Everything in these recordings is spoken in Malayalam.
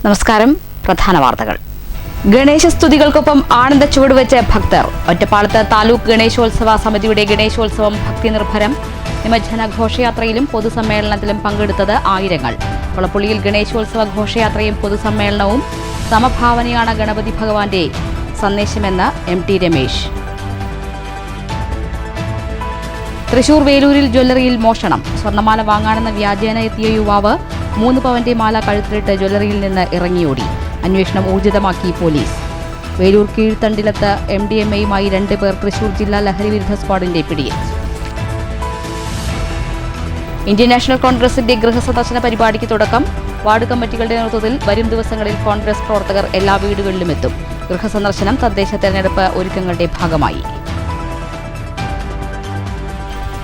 നമസ്കാരം. പ്രധാന വാർത്തകൾ. ഗണേശസ്തുതികൾക്കൊപ്പം ആനന്ദ ചുവടുവെച്ച് ഭക്തർ. ഒറ്റപ്പാലത്ത് താലൂക്ക് ഗണേശോത്സവ സമിതിയുടെ ഗണേശോത്സവം ഭക്തിനിർഭരം. നിമജ്ജന ഘോഷയാത്രയിലും പൊതുസമ്മേളനത്തിലും പങ്കെടുത്തത് ആയിരങ്ങൾ. കൊളപ്പുള്ളിയിൽ ഗണേശോത്സവ ഘോഷയാത്രയും പൊതുസമ്മേളനവും. സമഭാവനയാണ് ഗണപതി ഭഗവാന്റെ സന്ദേശമെന്ന് MT രമേശ്. തൃശൂർ വേലൂരിൽ ജ്വല്ലറിയിൽ മോഷണം. സ്വർണ്ണമാല വാങ്ങാനെന്ന വ്യാജേന എത്തിയ യുവാവ് 3 പവന്റെ മാല കഴുത്തിലിട്ട് ജ്വല്ലറിയിൽ നിന്ന് ഇറങ്ങിയോടി. അന്വേഷണം ഊർജിതമാക്കി പോലീസ്. വേലൂർ കീഴ്ത്തണ്ടിലത്ത് MDMAയുമായി 2 പേർ തൃശൂർ ജില്ലാ ലഹരിവിരുദ്ധ സ്ക്വാഡിന്റെ പിടിയിൽ. ഇന്ത്യൻ നാഷണൽ കോൺഗ്രസിന്റെ ഗൃഹസന്ദർശന പരിപാടിക്ക് തുടക്കം. വാർഡ് കമ്മിറ്റികളുടെ നേതൃത്വത്തിൽ വരും ദിവസങ്ങളിൽ കോൺഗ്രസ് പ്രവർത്തകർ എല്ലാ വീടുകളിലും എത്തും. ഗൃഹസന്ദർശനം തദ്ദേശ തെരഞ്ഞെടുപ്പ് ഒരുക്കങ്ങളുടെ ഭാഗമായി.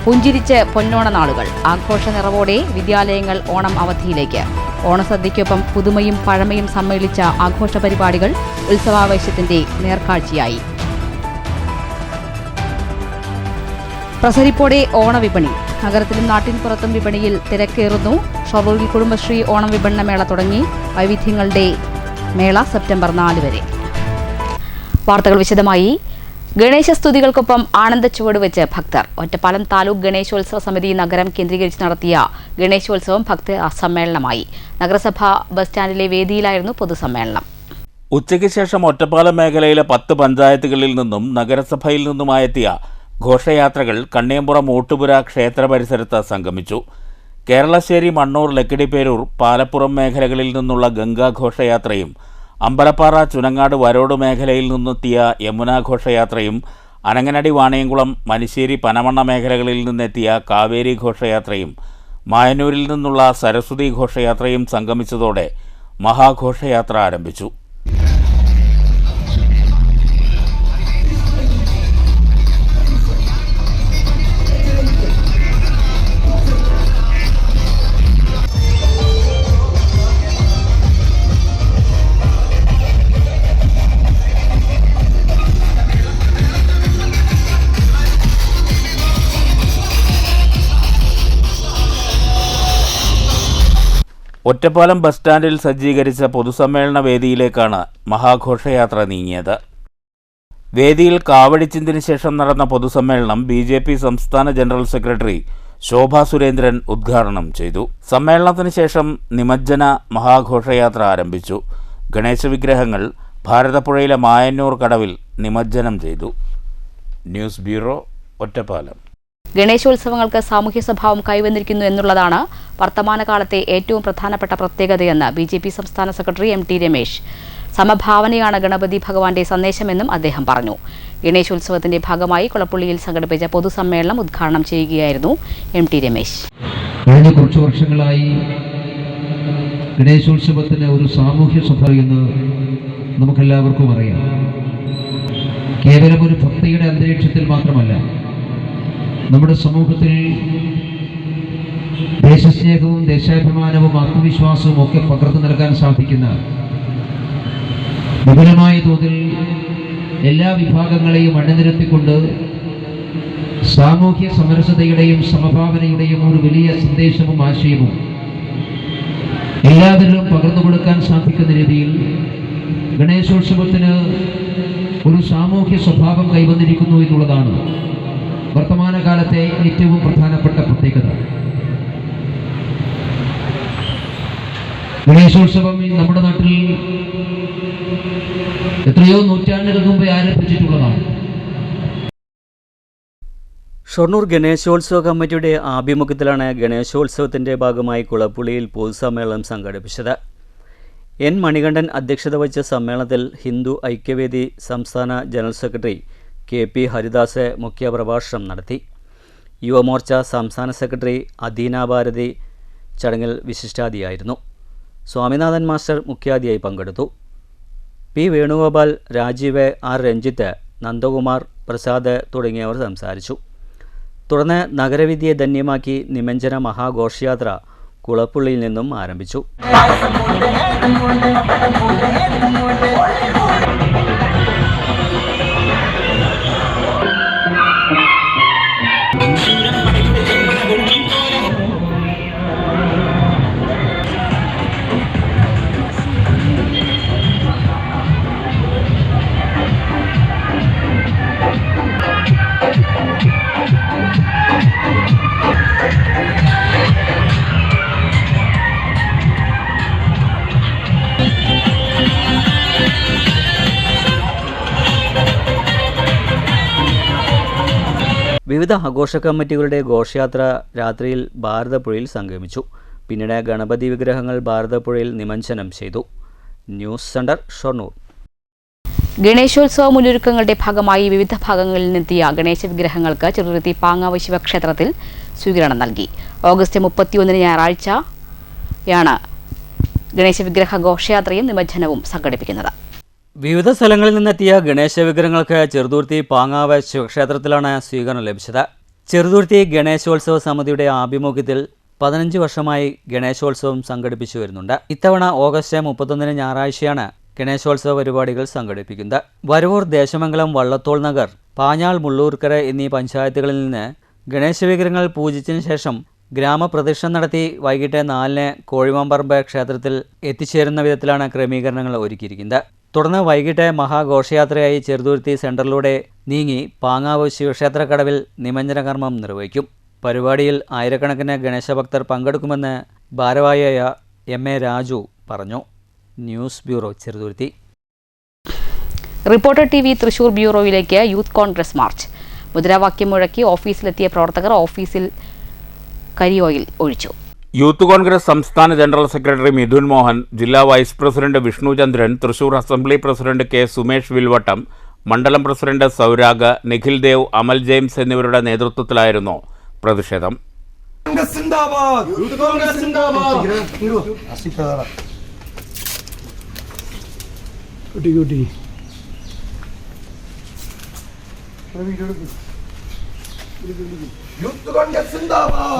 പുഞ്ചിരിച്ച് പൊന്നോണ നാളുകൾ. ആഘോഷ നിറവോടെ വിദ്യാലയങ്ങൾ ഓണം അവധിയിലേക്ക്. ഓണസദ്യയ്ക്കൊപ്പം പുതുമയും പഴമയും സമ്മേളിച്ച ആഘോഷ പരിപാടികൾ ഉത്സവാവേശത്തിന്റെ നേർക്കാഴ്ചയായി. പ്രസരിപ്പോടെ ഓണവിപണി. നഗരത്തിലും നാട്ടിൻപുറത്തും വിപണിയിൽ തിരക്കേറുന്നു. ഷൊർണൂരിൽ കുടുംബശ്രീ ഓണം വിപണന മേള തുടങ്ങി. വൈവിധ്യങ്ങളുടെ മേള സെപ്റ്റംബർ 4 വരെ. വാർത്തകൾ വിശദമായി. ഗണേശസ്തുതികൾക്കൊപ്പം ആനന്ദ ചുവടുവെച്ച് ഭക്തർ. ഒറ്റപ്പാലം താലൂക്ക് ഗണേശോത്സവ സമിതി നഗരം കേന്ദ്രീകരിച്ച് നടത്തിയ ഗണേശോത്സവം ഭക്ത സമ്മേളനമായി. നഗരസഭ ബസ് സ്റ്റാൻഡിലെ വേദിയിലായിരുന്നു പൊതുസമ്മേളനം. ഉച്ചയ്ക്ക് ശേഷം ഒറ്റപ്പാലം മേഖലയിലെ 10 പഞ്ചായത്തുകളിൽ നിന്നും നഗരസഭയിൽ നിന്നുമായെത്തിയ ഘോഷയാത്രകൾ കണ്ണിയമ്പുറം ഊട്ടുപുര ക്ഷേത്ര പരിസരത്ത് സംഗമിച്ചു. കേരളശ്ശേരി, മണ്ണൂർ, ലക്കിടിപ്പേരൂർ, പാലപ്പുറം മേഖലകളിൽ നിന്നുള്ള ഗംഗാഘോഷയാത്രയും അമ്പലപ്പാറ, ചുനങ്ങാട്, വരോട് മേഖലയിൽ നിന്നെത്തിയ യമുനാ ഘോഷയാത്രയും അനങ്ങനടി, വാണിയംകുളം, മനിശ്ശേരി, പനമണ്ണ മേഖലകളിൽ നിന്നെത്തിയ കാവേരി ഘോഷയാത്രയും മായന്നൂരിൽ നിന്നുള്ള സരസ്വതി ഘോഷയാത്രയും സംഗമിച്ചതോടെ മഹാഘോഷയാത്ര ആരംഭിച്ചു. ഒറ്റപ്പാലം ബസ് സ്റ്റാൻഡിൽ സജ്ജീകരിച്ച പൊതുസമ്മേളന വേദിയിലേക്കാണ് മഹാഘോഷയാത്ര നീങ്ങിയത്. വേദിയിൽ കാവടിച്ചിന്തിന് ശേഷം നടന്ന പൊതുസമ്മേളനം BJP സംസ്ഥാന ജനറൽ സെക്രട്ടറി ശോഭാ സുരേന്ദ്രൻ ഉദ്ഘാടനം ചെയ്തു. സമ്മേളനത്തിന് ശേഷം നിമജ്ജന മഹാഘോഷയാത്ര ആരംഭിച്ചു. ഗണേശ വിഗ്രഹങ്ങൾ ഭാരതപ്പുഴയിലെ മായന്നൂർ കടവിൽ നിമജ്ജനം ചെയ്തു. News bureau, Ottapalam. ഗണേശോത്സവങ്ങൾക്ക് സാമൂഹ്യ സ്വഭാവം കൈവന്നിരിക്കുന്നു എന്നുള്ളതാണ് വർത്തമാനകാലത്തെ ഏറ്റവും പ്രധാനപ്പെട്ട പ്രത്യേകതയെന്ന് BJP സംസ്ഥാന സെക്രട്ടറി MT രമേശ്. സമഭാവനയാണ് ഗണപതി ഭഗവാന്റെ സന്ദേശമെന്നും അദ്ദേഹം പറഞ്ഞു. ഗണേശോത്സവത്തിന്റെ ഭാഗമായി കൊളപ്പുള്ളിയിൽ സംഘടിപ്പിച്ച പൊതുസമ്മേളനം ഉദ്ഘാടനം ചെയ്യുകയായിരുന്നു MT രമേശ്. കഴിഞ്ഞ കുറച്ച് വർഷങ്ങളായി ഗണേശോത്സവത്തിന് ഒരു സാമൂഹ്യ സ്വഭാവം എന്ന് നമുക്കെല്ലാവർക്കും അറിയാം. കേവലം ഒരു ഭക്തിയുടെ അന്തരീക്ഷത്തിൽ മാത്രമല്ല, നമ്മുടെ സമൂഹത്തിൽ ദേശസ്നേഹവും ദേശാഭിമാനവും ആത്മവിശ്വാസവും ഒക്കെ പകർന്നു നൽകാൻ സാധിക്കുന്ന വിപുലമായ തോതിൽ എല്ലാ വിഭാഗങ്ങളെയും അണിനിരത്തിക്കൊണ്ട് സാമൂഹ്യ സമരസതയുടെയും സമഭാവനയുടെയും ഒരു വലിയ സന്ദേശവും ആശയവും എല്ലാവരിലും പകർന്നു കൊടുക്കാൻ സാധിക്കുന്ന രീതിയിൽ ഗണേശോത്സവത്തിന് ഒരു സാമൂഹ്യ സ്വഭാവം കൈവന്നിരിക്കുന്നു എന്നുള്ളതാണ് വർത്തമാനകാലത്തെ ഏറ്റവും പ്രധാനപ്പെട്ട പ്രത്യേകത. ഗണേശോത്സവം നമ്മുടെ നാട്ടിൽ എത്രയോ നൂറ്റാണ്ടുകൾക്ക് മുമ്പ് ആരംഭിച്ചിട്ടുള്ളതാണ്. ഷൊർണൂർ ഗണേശോത്സവ കമ്മിറ്റിയുടെ ആഭിമുഖ്യത്തിലാണ് ഗണേശോത്സവത്തിൻ്റെ ഭാഗമായി കുളപ്പുള്ളിയിൽ പൊതുസമ്മേളനം സംഘടിപ്പിച്ചത്. N മണികണ്ഠൻ അധ്യക്ഷത വഹിച്ച സമ്മേളനത്തിൽ ഹിന്ദു ഐക്യവേദി സംസ്ഥാന ജനറൽ സെക്രട്ടറി KP ഹരിദാസ് മുഖ്യപ്രഭാഷണം നടത്തി. യുവമോർച്ച സംസ്ഥാന സെക്രട്ടറി അദീന ഭാരതി ചടങ്ങിൽ വിശിഷ്ടാതിഥിയായിരുന്നു. സ്വാമിനാഥൻ മാസ്റ്റർ മുഖ്യാതിഥിയായി പങ്കെടുത്തു. P വേണുഗോപാൽ, രാജീവ്, R രഞ്ജിത്ത്, നന്ദകുമാർ, പ്രസാദ് തുടങ്ങിയവർ സംസാരിച്ചു. തുടർന്ന് നഗരവിദ്യയെ ധന്യമാക്കി നിമജ്ജന മഹാഘോഷയാത്ര കുളപ്പുള്ളിയിൽ നിന്നും ആരംഭിച്ചു. വിവിധ ആഘോഷ കമ്മിറ്റികളുടെ ഘോഷയാത്ര രാത്രിയിൽ ഭാരതപ്പുഴയിൽ സംഗമിച്ചു. പിന്നീട് ഗണപതി വിഗ്രഹങ്ങൾ ഭാരതപ്പുഴയിൽ നിമജ്ജനം ചെയ്തു. News centre, Shoranur. ഗണേശോത്സവ മുന്നൊരുക്കങ്ങളുടെ ഭാഗമായി വിവിധ ഭാഗങ്ങളിൽ നിന്നെത്തിയ ഗണേശ വിഗ്രഹങ്ങൾക്ക് ചെറുതുരുത്തി പാങ്ങാവ് ശിവക്ഷേത്രത്തിൽ സ്വീകരണം നൽകി. ഓഗസ്റ്റ് 31 ഞായറാഴ്ചയാണ് ഗണേശ വിഗ്രഹ ഘോഷയാത്രയും നിമജ്ജനവും സംഘടിപ്പിക്കുന്നത്. വിവിധ സ്ഥലങ്ങളിൽ നിന്നെത്തിയ ഗണേശ വിഗ്രഹങ്ങൾക്ക് ചെറുതുരുത്തി പാങ്ങാവ് ശിവക്ഷേത്രത്തിലാണ് സ്വീകരണം ലഭിച്ചത്. ചെറുതുരുത്തി ഗണേശോത്സവ സമിതിയുടെ ആഭിമുഖ്യത്തിൽ 15 വർഷമായി ഗണേശോത്സവം സംഘടിപ്പിച്ചു വരുന്നുണ്ട്. ഇത്തവണ ഓഗസ്റ്റ് 31 ഞായറാഴ്ചയാണ് ഗണേശോത്സവ പരിപാടികൾ സംഘടിപ്പിക്കുന്നത്. വരവൂർ, ദേശമംഗലം, വള്ളത്തോൾ നഗർ, പാഞ്ഞാൾ, മുള്ളൂർക്കര എന്നീ പഞ്ചായത്തുകളിൽ നിന്ന് ഗണേശ വിഗ്രഹങ്ങൾ പൂജിച്ചതിന് ശേഷം ഗ്രാമപ്രദക്ഷിണം നടത്തി വൈകിട്ട് 4-ന് കോഴിമാമ്പറമ്പ് ക്ഷേത്രത്തിൽ എത്തിച്ചേരുന്ന വിധത്തിലാണ് ക്രമീകരണങ്ങൾ ഒരുക്കിയിരിക്കുന്നത്. തുടർന്ന് വൈകിട്ട് മഹാഘോഷയാത്രയായി ചെറുതുരുത്തി സെന്ററിലൂടെ നീങ്ങി പാങ്ങാവ് ശിവക്ഷേത്ര കടവിൽ നിമജ്ജന കർമ്മം നിർവഹിക്കും. പരിപാടിയിൽ ആയിരക്കണക്കിന് ഗണേശഭക്തർ പങ്കെടുക്കുമെന്ന് ഭാരവാഹിയായ എം.എ. രാജു പറഞ്ഞു. News bureau, Cheruthuruthy. Reporter TV Thrissur ബ്യൂറോയിലേക്ക് യൂത്ത് കോൺഗ്രസ് മാർച്ച്. മുദ്രാവാക്യം മുഴക്കി ഓഫീസിലെത്തിയ പ്രവർത്തകർ ഓഫീസിൽ കരിയോയിൽ ഒഴിച്ചു. യൂത്ത് കോൺഗ്രസ് സംസ്ഥാന ജനറൽ സെക്രട്ടറി മിഥുൻ മോഹൻ, ജില്ലാ vice president Vishnu Chandran, Thrissur assembly president K. Sumesh Vilvattam, മണ്ഡലം പ്രസിഡന്റ് സൗരാഗ്, നിഖിൽ ദേവ്, അമൽ ജെയിംസ് എന്നിവരുടെ നേതൃത്വത്തിലായിരുന്നു പ്രതിഷേധം. യൂത്ത് കോൺഗ്രസ് സിന്ദാബാദ്,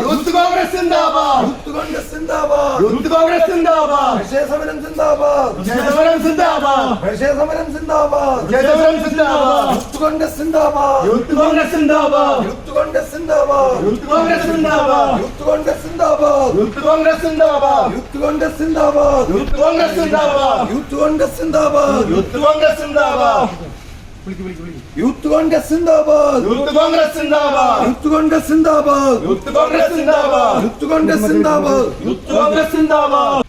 യൂത്ത് കോൺഗ്രസ് സിന്ദാബാദ്, യൂത്ത് കോൺഗ്രസ് സിന്ദാബാദ്, യൂത്ത് കോൺഗ്രസ് സിന്ദാബാദ്, വിജയസമരം സിന്ദാബാദ്, വിജയസമരം സിന്ദാബാദ്, വിജയസമരം സിന്ദാബാദ്, വിജയസമരം സിന്ദാബാദ്, യൂത്ത് കോൺഗ്രസ് സിന്ദാബാദ്, യൂത്ത് കോൺഗ്രസ് സിന്ദാബാദ്, യൂത്ത് കോൺഗ്രസ് സിന്ദാബാദ്, യൂത്ത് കോൺഗ്രസ് സിന്ദാബാദ്, യൂത്ത് കോൺഗ്രസ് സിന്ദാബാദ്, യൂത്ത് കോൺഗ്രസ് സിന്ദാബാദ്, യൂത്ത് കോൺഗ്രസ് സിന്ദാബാദ്, യൂത്ത് കോൺഗ്രസ് സിന്ദാബാദ്, യൂത്ത് കോൺഗ്രസ് സിന്ദാബാദ്, യൂത്ത് കോൺഗ്രസ് സിന്ദാബാദ്, യൂത്ത് കോൺഗ്രസ് സിന്ദാബാദ്, യൂത്ത് കോൺഗ്രസ് സിന്ദാബാദ്, യൂത്ത് കോൺഗ്രസ് സിന്ദാബാദ്, യൂത്ത് കോൺഗ്രസ് സിന്ദാബാദ്, യൂത്ത് കോൺഗ്രസ് സിന്ദാബാദ്, യൂത്ത് കോൺഗ്രസ് സിന്ദാബാദ്.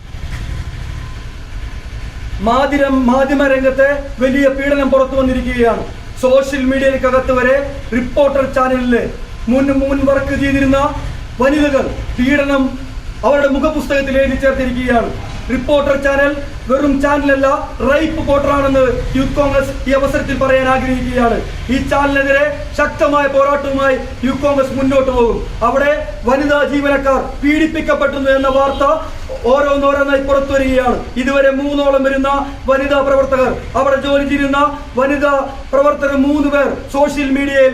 മാധ്യമരംഗത്തെ വലിയ പീഡനം പുറത്തു വന്നിരിക്കുകയാണ്. സോഷ്യൽ മീഡിയക്കകത്ത് വരെ റിപ്പോർട്ടർ ചാനലില് മുൻ വർക്ക് ചെയ്തിരുന്ന വനിതകൾ പീഡനം അവരുടെ മുഖപുസ്തകത്തിൽ എഴുതി ചേർത്തിരിക്കുകയാണ്. റിപ്പോർട്ടർ ചാനൽ വെറും ചാനലല്ല, റൈപ്പ് പോർട്ടറാണെന്ന് യൂത്ത് കോൺഗ്രസ് ഈ അവസരത്തിൽ പറയാൻ ആഗ്രഹിക്കുകയാണ്. ഈ ചാനലിനെതിരെ ശക്തമായ പോരാട്ടവുമായി യൂത്ത് കോൺഗ്രസ് മുന്നോട്ട് പോകും. അവിടെ വനിതാ ജീവനക്കാർ പീഡിപ്പിക്കപ്പെടുന്നു എന്ന വാർത്ത ഓരോന്നോരോന്നായി പുറത്തു വരികയാണ്. ഇതുവരെ 3ഓളം വരുന്ന വനിതാ പ്രവർത്തകർ, അവിടെ ജോലി ചെയ്യുന്ന വനിതാ പ്രവർത്തകർ 3 പേർ സോഷ്യൽ മീഡിയയിൽ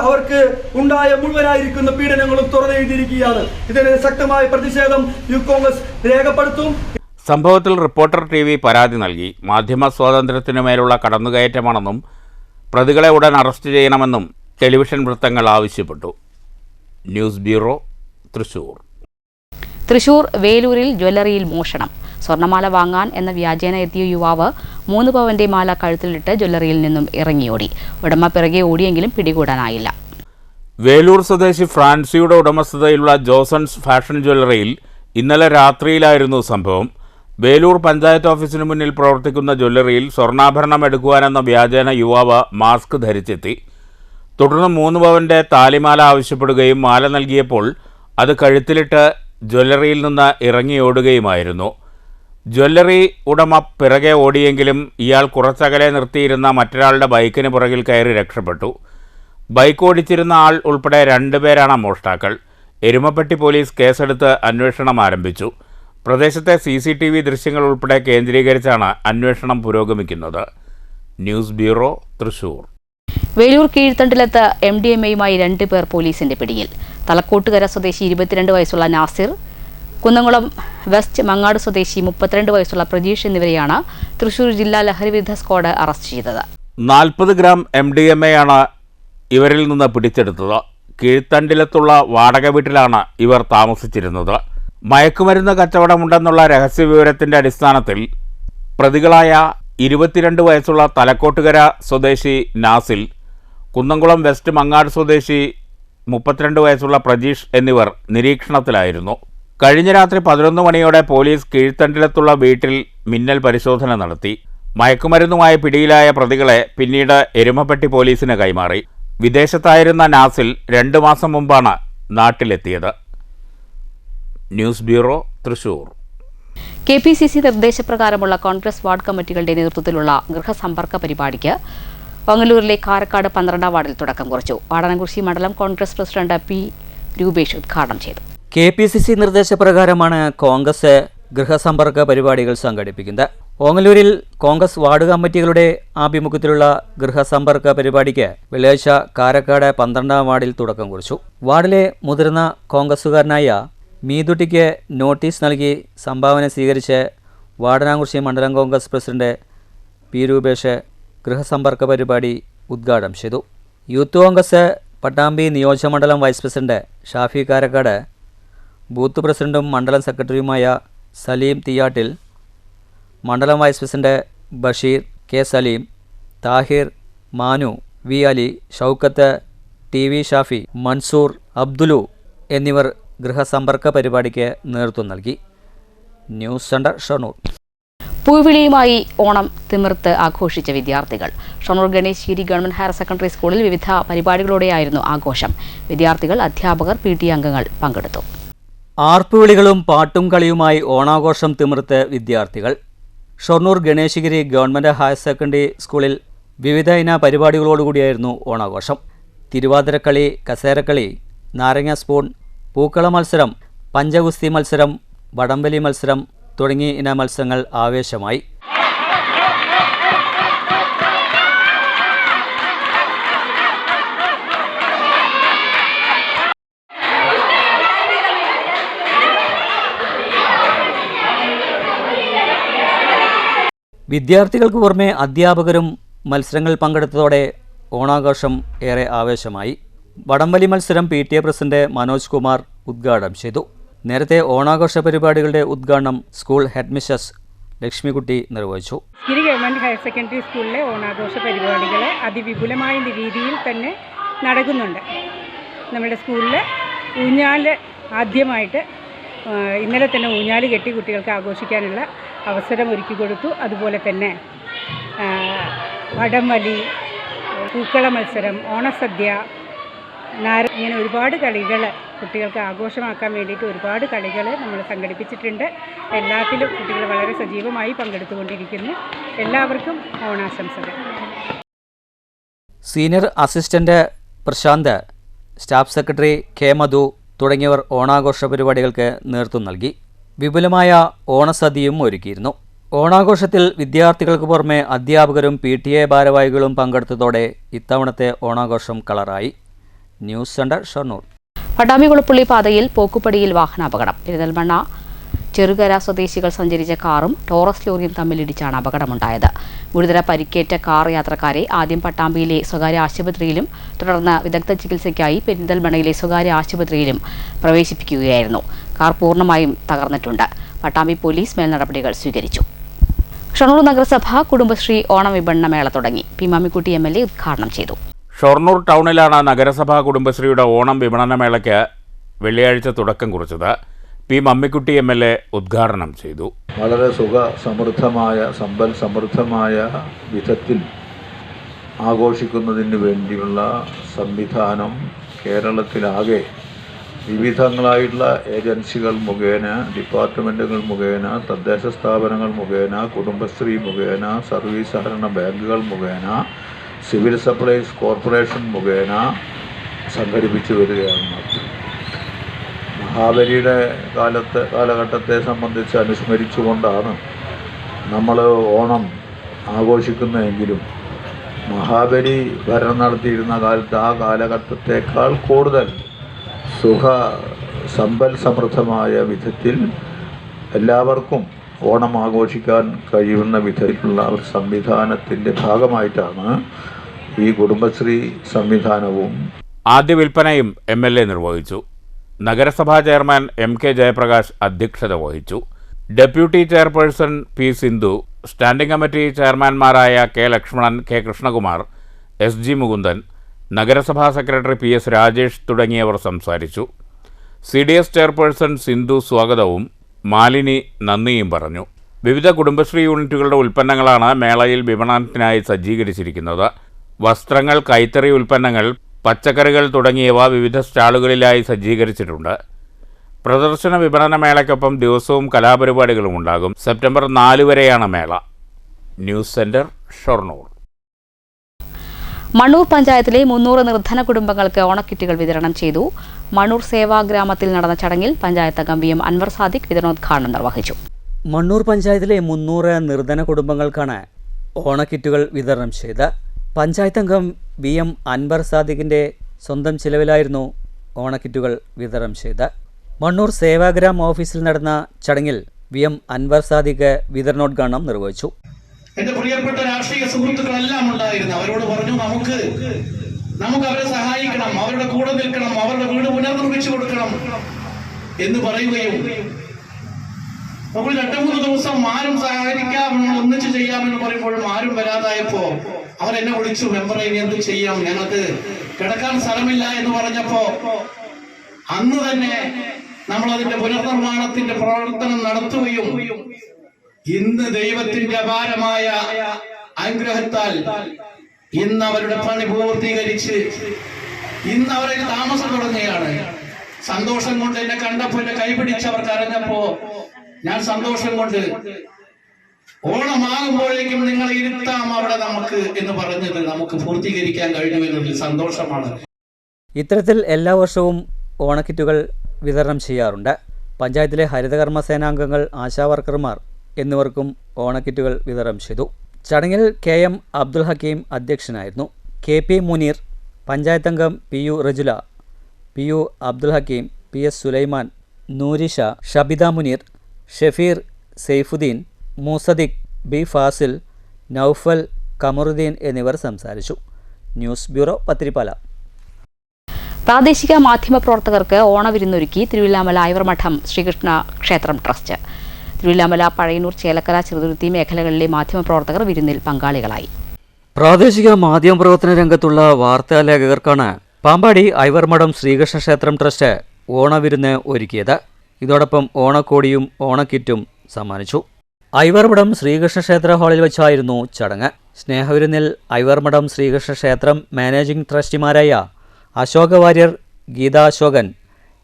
അവർക്ക് ഉണ്ടായ മുഴുവനായിരിക്കുന്ന പീഡനങ്ങളും തുറന്നെഴുതിയിരിക്കുകയാണ്. ഇതിന് ശക്തമായ പ്രതിഷേധം യൂത്ത് കോൺഗ്രസ് രേഖപ്പെടുത്തും. സംഭവത്തിൽ റിപ്പോർട്ടർ TV പരാതി നൽകി. മാധ്യമ സ്വാതന്ത്ര്യത്തിനുമേലുള്ള കടന്നുകയറ്റമാണെന്നും പ്രതികളെ ഉടൻ അറസ്റ്റ് ചെയ്യണമെന്നും ടെലിവിഷൻ വൃത്തങ്ങൾ ആവശ്യപ്പെട്ടു. News bureau, Thrissur. തൃശൂർ വേലൂരിൽ ജ്വല്ലറിയിൽ മോഷണം. സ്വർണ്ണമാല വാങ്ങാൻ എന്ന വ്യാജേന എത്തിയ യുവാവ് 3 പവന്റെ മാല കഴുത്തിലിട്ട് ജ്വല്ലറിയിൽ നിന്നും ഇറങ്ങിയോടി. ഉടമ പിറകെ ഓടിയെങ്കിലും പിടികൂടാനായില്ല. വേലൂർ സ്വദേശി ഫ്രാൻസിയുടെ ഉടമസ്ഥതയിലുള്ള ജോസൺസ് ഫാഷൻ ജ്വല്ലറിയിൽ ഇന്നലെ രാത്രിയിലായിരുന്നു സംഭവം. വേലൂർ പഞ്ചായത്ത് ഓഫീസിന് മുന്നിൽ പ്രവർത്തിക്കുന്ന ജ്വല്ലറിയിൽ സ്വർണ്ണാഭരണം എടുക്കുവാനെന്ന വ്യാജേന യുവാവ് മാസ്ക് ധരിച്ചെത്തി. തുടർന്ന് 3 പവന്റെ താലിമാല ആവശ്യപ്പെടുകയും മാല നൽകിയപ്പോൾ അത് കഴുത്തിലിട്ട് ജ്വല്ലറിയിൽ നിന്ന് ഇറങ്ങിയോടുകയുമായിരുന്നു. ജ്വല്ലറി ഉടമ പിറകെ ഓടിയെങ്കിലും ഇയാൾ കുറച്ചകലെ നിർത്തിയിരുന്ന മറ്റൊരാളുടെ ബൈക്കിന് പുറകിൽ കയറി രക്ഷപ്പെട്ടു. ബൈക്ക് ഓടിച്ചിരുന്ന ആൾ ഉൾപ്പെടെ 2 പേരാണ് മോഷ്ടാക്കൾ. എരുമപ്പെട്ടി പോലീസ് കേസെടുത്ത് അന്വേഷണം ആരംഭിച്ചു. പ്രദേശത്തെ CCTV ദൃശ്യങ്ങൾ ഉൾപ്പെടെ കേന്ദ്രീകരിച്ചാണ് അന്വേഷണം പുരോഗമിക്കുന്നത്. News bureau, Thrissur. വേലൂർ കീഴ്ത്തണ്ടിലത്ത് MDMAയുമായി 2 പേർ പോലീസിന്റെ പിടിയിൽ. തലക്കോട്ടുകര സ്വദേശി 22 വയസ്സുള്ള നാസിർ, കുന്നംകുളം വെസ്റ്റ് മങ്ങാട് സ്വദേശി 32 വയസ്സുള്ള പ്രജീഷ് എന്നിവരെയാണ് തൃശൂർ ജില്ലാ ലഹരിവിരുദ്ധ സ്ക്വാഡ് അറസ്റ്റ് ചെയ്തത്. 40 ഗ്രാം MDMAയാണ് ഇവരിൽ നിന്ന് പിടിച്ചെടുത്തത്. കീഴ്ത്തണ്ടിലത്തുള്ള വാടക വീട്ടിലാണ് ഇവർ താമസിച്ചിരുന്നത്. മയക്കുമരുന്ന് കച്ചവടമുണ്ടെന്നുള്ള രഹസ്യവിവരത്തിൻ്റെ അടിസ്ഥാനത്തിൽ പ്രതികളായ 22 വയസ്സുള്ള തലക്കോട്ടുകര സ്വദേശി നാസിൽ, കുന്നംകുളം വെസ്റ്റ് മങ്ങാട് സ്വദേശി 32 വയസ്സുള്ള പ്രജീഷ് എന്നിവർ നിരീക്ഷണത്തിലായിരുന്നു. കഴിഞ്ഞ രാത്രി 11 മണിയോടെ പോലീസ് കീഴ്ത്തണ്ടിലത്തുള്ള വീട്ടിൽ മിന്നൽ പരിശോധന നടത്തി. മയക്കുമരുന്നുമായി പിടിയിലായ പ്രതികളെ പിന്നീട് എരുമപ്പെട്ടി പോലീസിന് കൈമാറി. വിദേശത്തായിരുന്ന നാസിൽ 2 മാസം മുമ്പാണ് നാട്ടിലെത്തിയത്. News bureau, Thrissur. KPCC നിർദ്ദേശപ്രകാരമുള്ള കോൺഗ്രസ് വാർഡ് കമ്മിറ്റികളുടെ നേതൃത്വത്തിലുള്ള ഗൃഹസമ്പർക്ക പരിപാടിക്ക് ഓങ്ങല്ലൂരിലെ കാരക്കാട് 12ാം വാർഡിൽ തുടക്കം കുറിച്ചു. വാടാനംകുറിശി മണ്ഡലം കോൺഗ്രസ് പ്രസിഡന്റ് P. രൂപേഷ് ഉദ്ഘാടനം ചെയ്തു. KPCC നിർദ്ദേശപ്രകാരമാണ് കോൺഗ്രസ് ഗൃഹസമ്പർക്ക പരിപാടികൾ സംഘടിപ്പിക്കുന്നത്. ഓങ്ങല്ലൂരിൽ കോൺഗ്രസ് വാർഡ് കമ്മിറ്റികളുടെ ആഭിമുഖ്യത്തിലുള്ള ഗൃഹസമ്പർക്ക പരിപാടിക്ക് വെള്ളിയാഴ്ച കാരക്കാട് 12ാം വാർഡിൽ തുടക്കം കുറിച്ചു. വാർഡിലെ മുതിർന്ന കോൺഗ്രസുകാരനായ മീതുട്ടിക്ക് നോട്ടീസ് നൽകി സംഭാവന സ്വീകരിച്ച് വാടാനംകുറിശി മണ്ഡലം കോൺഗ്രസ് പ്രസിഡന്റ് P. രൂപേഷ് ഗൃഹസമ്പർക്ക പരിപാടി ഉദ്ഘാടനം ചെയ്തു. യൂത്ത് കോൺഗ്രസ് പട്ടാമ്പി നിയോജകമണ്ഡലം vice president Shafi Karakkad, booth പ്രസിഡന്റും മണ്ഡലം സെക്രട്ടറിയുമായ സലീം തിയാട്ടിൽ, മണ്ഡലം vice president Basheer, K. Saleem, Thahir, Manu, V. Ali, Shoukath, TV Shafi, Mansoor, Abdulu എന്നിവർ ഗൃഹസമ്പർക്ക പരിപാടിക്ക് നേതൃത്വം നൽകി. News centre, Shoranur. പൂവിളിയുമായി ഓണം തിമിർത്ത് ആഘോഷിച്ച വിദ്യാർത്ഥികൾ. Shoranur Ganesheri government higher secondary സ്കൂളിൽ വിവിധ പരിപാടികളോടെയായിരുന്നു ആഘോഷം. വിദ്യാർത്ഥികൾ, അധ്യാപകർ, PTA അംഗങ്ങൾ പങ്കെടുത്തു. ആർപ്പുവിളികളും പാട്ടും കളിയുമായി ഓണാഘോഷം തിമിർത്ത് വിദ്യാർത്ഥികൾ. Shoranur Ganeshagiri government higher secondary സ്കൂളിൽ വിവിധ ഇന പരിപാടികളോടുകൂടിയായിരുന്നു ഓണാഘോഷം. തിരുവാതിരക്കളി, കസേരക്കളി, നാരങ്ങ സ്പൂൺ, പൂക്കള മത്സരം, പഞ്ചഗുസ്തി മത്സരം, വടംവലി മത്സരം തുടങ്ങിയ ഇന മത്സരങ്ങൾ ആവേശമായി. വിദ്യാർത്ഥികൾക്ക് പുറമെ അധ്യാപകരും മത്സരങ്ങളിൽ പങ്കെടുത്തതോടെ ഓണാഘോഷം ഏറെ ആവേശമായി. വടംവലി മത്സരം PTA പ്രസിഡന്റ് മനോജ് കുമാർ ഉദ്ഘാടനം ചെയ്തു. നേരത്തെ ഓണാഘോഷ പരിപാടികളുടെ ഉദ്ഘാടനം സ്കൂൾ ഹെഡ്മിസ്ട്രസ് ലക്ഷ്മിക്കുട്ടി നിർവഹിച്ചു. ഗിരി ഗവൺമെൻറ് ഹയർ സെക്കൻഡറി സ്കൂളിലെ ഓണാഘോഷ പരിപാടികൾ അതിവിപുലമായ രീതിയിൽ തന്നെ നടക്കുന്നുണ്ട്. നമ്മുടെ സ്കൂളിൽ ഊഞ്ഞാൽ ആദ്യമായിട്ട് ഇന്നലെ തന്നെ ഊഞ്ഞാൽ കെട്ടി കുട്ടികൾക്ക് ആഘോഷിക്കാനുള്ള അവസരം ഒരുക്കി കൊടുത്തു. അതുപോലെ തന്നെ വടംവലി, പൂക്കള മത്സരം, ഓണസദ്യ, ഇങ്ങനെ ഒരുപാട് കളികൾ കുട്ടികൾക്ക് ആഘോഷമാക്കാൻ വേണ്ടിയിട്ട് ഒരുപാട് കളികൾ നമ്മൾ സംഘടിപ്പിച്ചിട്ടുണ്ട്. എല്ലാത്തിലും കുട്ടികൾ വളരെ സജീവമായി പങ്കെടുത്തുകൊണ്ടിരിക്കുന്നു. എല്ലാവർക്കും ഓണാശംസകൾ. Senior assistant Prashanth, staff secretary K. Madhu തുടങ്ങിയവർ ഓണാഘോഷ പരിപാടികൾക്ക് നേതൃത്വം നൽകി. വിപുലമായ ഓണസദ്യയും ഒരുക്കിയിരുന്നു. ഓണാഘോഷത്തിൽ വിദ്യാർത്ഥികൾക്ക് പുറമെ അധ്യാപകരും PTA ഭാരവാഹികളും പങ്കെടുത്തതോടെ ഇത്തവണത്തെ ഓണാഘോഷം കളറായി. News centre, Shoranur. പട്ടാമ്പി-കുളപ്പള്ളി പാതയിൽ പോക്കുപടിയിൽ വാഹനാപകടം. പെരിന്തൽമണ്ണ ചെറുകര സ്വദേശികൾ സഞ്ചരിച്ച കാറും ടോറസ് ലോറിയും തമ്മിലിടിച്ചാണ് അപകടമുണ്ടായത്. ഗുരുതര പരിക്കേറ്റ കാർ യാത്രക്കാരെ ആദ്യം പട്ടാമ്പിയിലെ സ്വകാര്യ ആശുപത്രിയിലും തുടർന്ന് വിദഗ്ധ ചികിത്സയ്ക്കായി പെരിന്തൽമണ്ണയിലെ സ്വകാര്യ ആശുപത്രിയിലും പ്രവേശിപ്പിക്കുകയായിരുന്നു. കാർ പൂർണ്ണമായും തകർന്നിട്ടുണ്ട്. പട്ടാമ്പി പോലീസ് മേൽനടപടികൾ സ്വീകരിച്ചു. ഷൊർണൂർ നഗരസഭ കുടുംബശ്രീ ഓണം വിപണന മേള തുടങ്ങി. P. മമ്മിക്കുട്ടി MLA ഉദ്ഘാടനം ചെയ്തു. ഷൊർണൂർ ടൗണിലാണ് നഗരസഭാ കുടുംബശ്രീയുടെ ഓണം വിപണനമേളയ്ക്ക് വെള്ളിയാഴ്ച തുടക്കം കുറിച്ചത്. P. മമ്മിക്കുട്ടി MLA ഉദ്ഘാടനം ചെയ്തു. വളരെ സമ്പൽ സമൃദ്ധമായ വിധത്തിൽ ആഘോഷിക്കുന്നതിന് വേണ്ടിയുള്ള സംവിധാനം കേരളത്തിലാകെ വിവിധങ്ങളായിട്ടുള്ള ഏജൻസികൾ മുഖേന, ഡിപ്പാർട്ട്മെൻറ്റുകൾ മുഖേന, തദ്ദേശ സ്ഥാപനങ്ങൾ മുഖേന, കുടുംബശ്രീ മുഖേന, സർവീസ് സഹകരണ ബാങ്കുകൾ മുഖേന, സിവിൽ സപ്ലൈസ് കോർപ്പറേഷൻ മുഖേന സംഘടിപ്പിച്ചു വരികയാണ്. മഹാബലിയുടെ കാലഘട്ടത്തെ സംബന്ധിച്ച് അനുസ്മരിച്ചുകൊണ്ടാണ് നമ്മൾ ഓണം ആഘോഷിക്കുന്നതെങ്കിലും മഹാബലി ഭരണം നടത്തിയിരുന്ന കാലത്ത് ആ കാലഘട്ടത്തേക്കാൾ കൂടുതൽ സമ്പൽ സമൃദ്ധമായ വിധത്തിൽ എല്ലാവർക്കും ഓണം ആഘോഷിക്കാൻ കഴിയുന്ന വിധത്തിലുള്ള ഒരു സംവിധാനത്തിൻ്റെ ഭാഗമായിട്ടാണ് ഈ കുടുംബശ്രീ സംവിധാനവും. ആദ്യ വിൽപ്പനയും MLA നിർവഹിച്ചു. നഗരസഭാ ചെയർമാൻ MK ജയപ്രകാശ് അധ്യക്ഷത വഹിച്ചു. Deputy chairperson P. Sindhu, standing committee ചെയർമാൻമാരായ K. Lakshmanan, K. Krishnakumar, SG Mukundan, നഗരസഭാ സെക്രട്ടറി PS രാജേഷ് തുടങ്ങിയവർ സംസാരിച്ചു. CDS ചെയർപേഴ്സൺ സിന്ധു സ്വാഗതവും മാലിനി നന്ദിയും പറഞ്ഞു. വിവിധ കുടുംബശ്രീ യൂണിറ്റുകളുടെ ഉൽപ്പന്നങ്ങളാണ് മേളയിൽ വിപണനത്തിനായി സജ്ജീകരിച്ചിരിക്കുന്നത്. വസ്ത്രങ്ങൾ, കൈത്തറി ഉൽപ്പന്നങ്ങൾ, പച്ചക്കറികൾ തുടങ്ങിയവ വിവിധ സ്റ്റാളുകളിലായി സജ്ജീകരിച്ചിട്ടുണ്ട്. പ്രദർശന വിപണന മേളയ്ക്കൊപ്പം ദിവസവും കലാപരിപാടികളും ഉണ്ടാകും. സെപ്റ്റംബർ 4 വരെയാണ് മേള. News centre, Shoranur. മണ്ണൂർ പഞ്ചായത്തിലെ 300 നിർധന കുടുംബങ്ങൾക്ക് ഓണക്കിറ്റുകൾ വിതരണം ചെയ്തു. മണ്ണൂർ സേവാഗ്രാമത്തിൽ നടന്ന ചടങ്ങിൽ പഞ്ചായത്ത് അംഗം VM അൻവർ സാദിഖ് വിതരണോദ്ഘാടനം നിർവഹിച്ചു. മണ്ണൂർ പഞ്ചായത്തിലെ 300 നിർധന കുടുംബങ്ങൾക്കാണ് ഓണക്കിറ്റുകൾ വിതരണം ചെയ്ത്. പഞ്ചായത്ത് അംഗം VM അൻവർ സാദിഖിൻ്റെ സ്വന്തം ചിലവിലായിരുന്നു ഓണക്കിറ്റുകൾ വിതരണം ചെയ്ത്. മണ്ണൂർ സേവാഗ്രാം ഓഫീസിൽ നടന്ന ചടങ്ങിൽ VM അൻവർ സാദിഖ് വിതരണോദ്ഘാടനം നിർവഹിച്ചു. എന്റെ പ്രിയപ്പെട്ട രാഷ്ട്രീയ സുഹൃത്തുക്കളെല്ലാം ഉണ്ടായിരുന്നു. അവരോട് പറഞ്ഞു, നമുക്ക് അവരെ സഹായിക്കണം, അവരുടെ കൂടെ നിൽക്കണം, അവരുടെ വീട് പുനർനിർമ്മിച്ചു കൊടുക്കണം എന്ന് പറയുകയും നമ്മൾ 2-3 ദിവസം ആരും സഹായിക്കാം, ഒന്നിച്ച് ചെയ്യാമെന്ന് പറയുമ്പോഴും ആരും വരാതായപ്പോ അവരെന്നെ വിളിച്ചു, മെമ്പറെ ഇനി എന്ത് ചെയ്യാം, ഞങ്ങൾക്ക് കിടക്കാൻ സ്ഥലമില്ല എന്ന് പറഞ്ഞപ്പോ അന്ന് തന്നെ നമ്മൾ അതിന്റെ പുനർനിർമ്മാണത്തിന്റെ പ്രവർത്തനം നടത്തുകയും ഇന്ന് ദൈവത്തിന്റെ അപാരമായ അനുഗ്രഹത്താൽ ഇന്ന് അവരുടെ പണി പൂർത്തീകരിച്ച് ഇന്ന് അവരെ താമസം തുടങ്ങുകയാണ്. സന്തോഷം കൊണ്ട് എന്നെ കണ്ടപ്പോ എന്നെ കൈപിടിച്ചവർ കരഞ്ഞപ്പോ ഞാൻ സന്തോഷം കൊണ്ട് ഓണമാകുമ്പോഴേക്കും നിങ്ങളെ ഇരുത്താം അവിടെ നമുക്ക് എന്ന് പറഞ്ഞത് നമുക്ക് പൂർത്തീകരിക്കാൻ കഴിഞ്ഞു എന്നതിൽ സന്തോഷമാണ്. ഇത്തരത്തിൽ എല്ലാ വർഷവും ഓണക്കിറ്റുകൾ വിതരണം ചെയ്യാറുണ്ട്. പഞ്ചായത്തിലെ ഹരിതകർമ്മ സേനാംഗങ്ങൾ, ആശാവർക്കർമാർ എന്നിവർക്കും ഓണക്കിറ്റുകൾ വിതരണം ചെയ്തു. ചടങ്ങിൽ KM അബ്ദുൽ ഹക്കീം അധ്യക്ഷനായിരുന്നു. KP മുനീർ, പഞ്ചായത്ത് അംഗം PU Rajula, PU Abdul Hakeem, PS Sulaiman, Noorisha, Shabida Muneer, Shafeer, Saifuddin, മൂസദിഖ്, B Fazil, Naufal, Kamaruddin എന്നിവർ സംസാരിച്ചു. News bureau, Pathirippala. പ്രാദേശിക മാധ്യമപ്രവർത്തകർക്ക് ഓണവിരുന്നൊരുക്കി തിരുവില്ലാമല ഐവർമഠം ശ്രീകൃഷ്ണ ക്ഷേത്രം ട്രസ്റ്റ്. തിരുവില്ലാമല, പഴയന്നൂർ, ചേലക്കര, ചെറുതുരുത്തി മേഖലകളിലെ മാധ്യമപ്രവർത്തകർ വിരുന്നിൽ പങ്കാളികളായി. പ്രാദേശിക മാധ്യമപ്രവർത്തന രംഗത്തുള്ള വാർത്താ ലേഖകർക്കാണ് പാമ്പാടി ഐവർമഠം ശ്രീകൃഷ്ണ ക്ഷേത്രം ട്രസ്റ്റ് ഓണവിരുന്ന് ഒരുക്കിയത്. ഇതോടൊപ്പം ഓണക്കോടിയും ഓണക്കിറ്റും സമ്മാനിച്ചു. ഐവർമഠം ശ്രീകൃഷ്ണ ക്ഷേത്ര ഹാളിൽ വെച്ചായിരുന്നു ചടങ്ങ്. സ്നേഹവിരുന്നിൽ ഐവർമഠം ശ്രീകൃഷ്ണ ക്ഷേത്രം മാനേജിംഗ് ട്രസ്റ്റിമാരായ Ashoka Warrier, Geetha Ashokan,